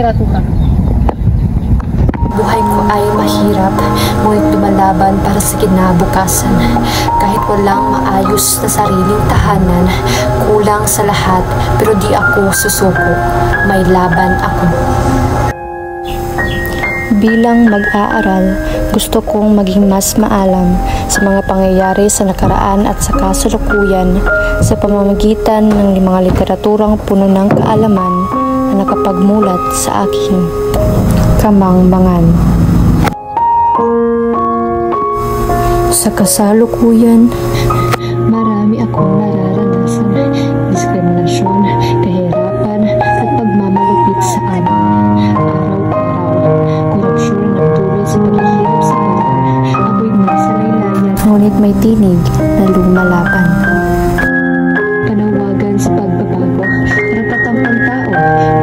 literatura. Buhay ko ay mahirap, ngunit lumalaban para sa kinabukasan. Kahit walang maayos na sariling tahanan, kulang sa lahat, pero di ako susuko. May laban ako. Bilang mag-aaral, gusto kong maging mas maalam sa mga pangyayari sa nakaraan at sa kasalukuyan sa pamamagitan ng mga literaturang puno ng kaalaman na nakapagmulat sa aking kamangmangan. Sa kasalukuyan, marami akong nararanasan: diskriminasyon, kahirapan, at pagmamalupit sa amin. Araw-araw, korupsyon ang nagtuloy sa paghihirap sa atin. Ako'y nasa laylayan, ngunit may tinig na lumalaban. Panawagan sa pagbabago, karapatang pantao,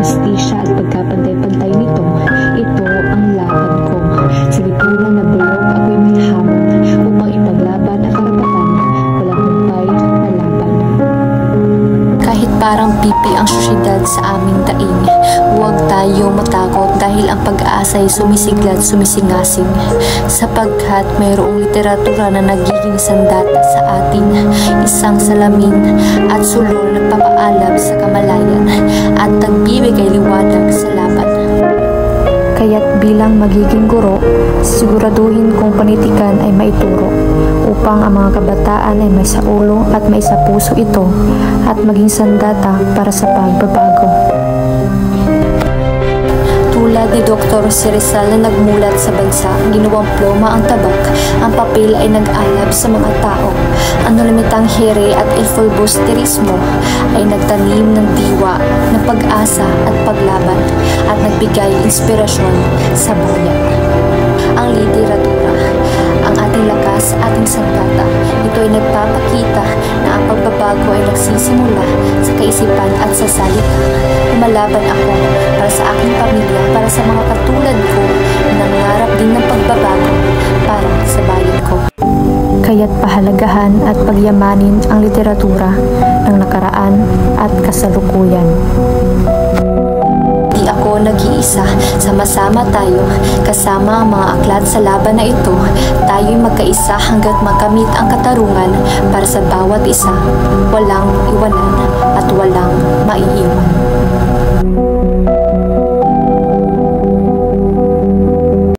justisya at pagkapantay-pantay nito. Ito ang laban ko. Sa lipunan na bulok, ako'y may hamon upang ipaglaban ang karapatan. Walang humpay na laban. Kahit parang pipi ang syudad sa aming daing, huwag tayong matakot dahil ang pag-aasa'y sumisiglat, sumisingasing. Sapagkat mayroong literatura na nagiging sandata sa atin, isang salamin at sulol na papaalab sa kamalayan at nagbibigay liwanag sa laban. Kaya't bilang magiging guro, siguraduhin kong panitikan ay maituro upang ang mga kabataan ay may sa ulo at may sa puso ito at maging sandata para sa pagbabago. Tulad ni Dr. Rizal na nagmulat sa bansa, ginawang ploma ang tabak, ang papel ay nag-alab sa mga tao. Ang nalamitang here at el filibusterismo ay nagtanim ng diwa, ng pag-asa at paglaban at nagbigay inspirasyon sa bayan. Ang literatura, ang ating lakas, ating sandata, ito ay nagpapakita na ang pagbabago ay nagsisimula sa kaisipan at sa salita. Lumalaban ako para sa aking pamilya, para sa mga katulad ko na nangarap din ng pagbabago para sa bayan ko. Kaya't pahalagahan at pagyamanin ang literatura ng nakaraan at kasalukuyan. Di ako nag-iisa, sama-sama tayo, kasama ang mga aklat sa laban na ito. Tayo'y magkaisa hanggat makamit ang katarungan para sa bawat isa, walang iwanan at walang maiiwan.